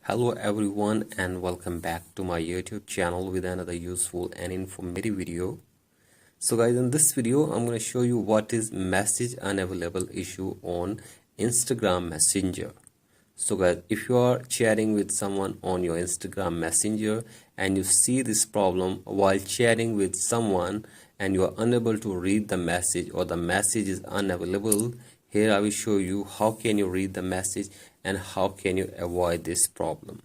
Hello everyone and welcome back to my YouTube channel with another useful and informative video. So guys, in this video I'm going to show you what is message unavailable issue on Instagram Messenger. So guys, if you are chatting with someone on your Instagram Messenger and you see this problem while chatting with someone and you are unable to read the message or the message is unavailable, here I will show you how can you read the message and how can you avoid this problem.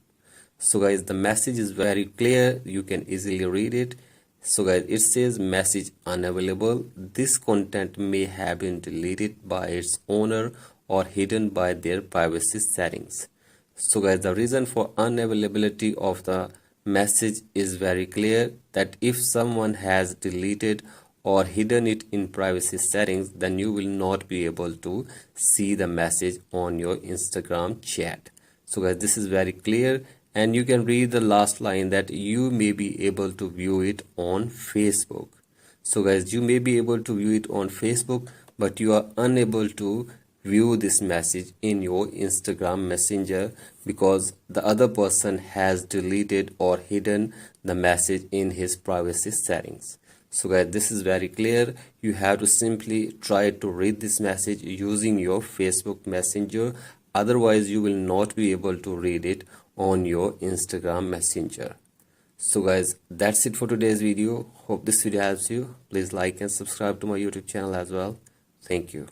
So guys, the message is very clear, you can easily read it. So guys, it says message unavailable. This content may have been deleted by its owner or hidden by their privacy settings. So guys, the reason for unavailability of the message is very clear, that if someone has deleted or hidden it in privacy settings, then you will not be able to see the message on your Instagram chat. So guys, this is very clear, and you can read the last line that you may be able to view it on Facebook. So guys, you may be able to view it on Facebook, but you are unable to view this message in your Instagram Messenger because the other person has deleted or hidden the message in his privacy settings. So guys, this is very clear. You have to simply try to read this message using your Facebook Messenger. Otherwise, you will not be able to read it on your Instagram Messenger. So guys, that's it for today's video. Hope this video helps you. Please like and subscribe to my YouTube channel as well. Thank you.